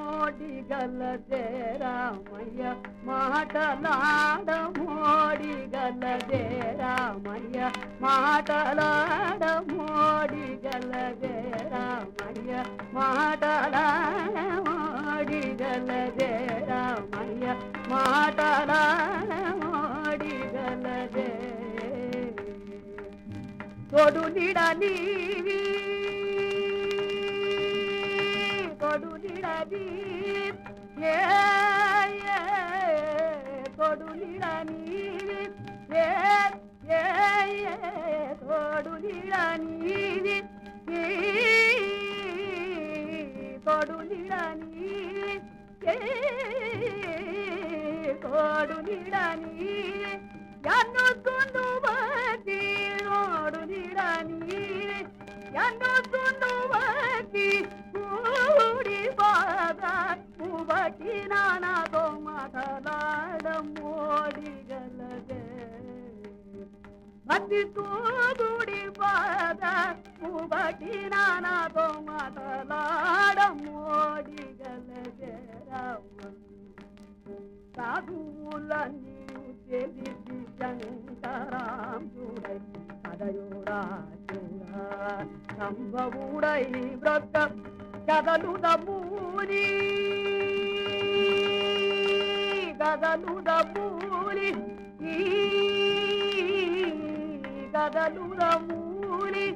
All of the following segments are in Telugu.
ఆడమోడిగలదే రామయ్య మాటలాడమోడిగలదే రామయ్య మాటలాడమోడిగలదే రామయ్య మాటలాడమోడిగలదే రామయ్య మాటలాడమోడిగలదే తోడు నీడ నీవి తోడు నీడ నీవి తోడు నీడ నీవి తోడు నీడ నీవి తోడు నీడ నీవి తోడు నీడ నీవి ఎన్ను తుందువతి నోడు నీడ నీవి ఎన్ను తుందువతి కూడి బాధ ముబటి నానాతో మాటలాడమోడిగలదే భక్తి తోగుడి బాధ ముబటి నానాతో మాటలాడమోడిగలదే రామ సాధువులన్నీ తెలిసి శంకరాంబుడై అదయురాజుడా సంభవుడై వ్రత గదలుదమూని గదలుదమూని గదలుదమూని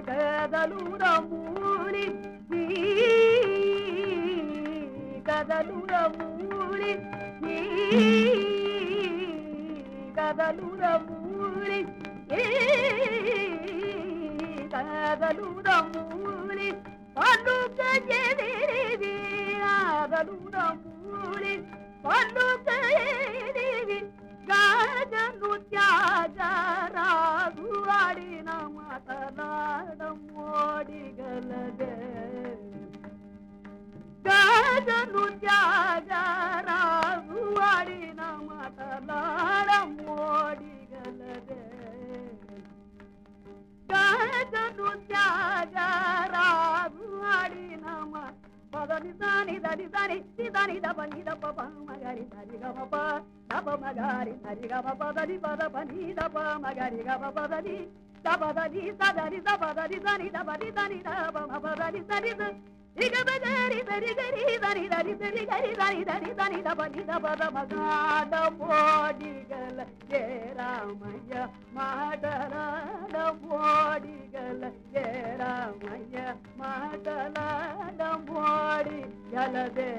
గదలుదమూని గదలుదమూని గదలుదమూని గదలుదమూని పలుకజేది గదలుదమూని పలుకజేది గాజను త్యాగరాగు ఆడిన మాటలాడమోడిగలదే గాజను త్యాగరాగు ఆడిన మాటలాడమోడిగలదే గాజను త్యాగరాగు ఆడిన పదని దాని దని దని దని దపని దప మగరి సరి గమ దప మగరి సరి గమ పదని పద పని దప మగరి గమ పదని దపదని సదని దపదని దని దపని దని దప మపదని సరి ఇగ బగరి సరి గరి దని దని సరి గరి దని దని దని దపని దపద మగాడ మోడిగల జే రామయ్య మాటలాడ మోడిగల జే రామయ్య మాటలాడ మోడిగలదే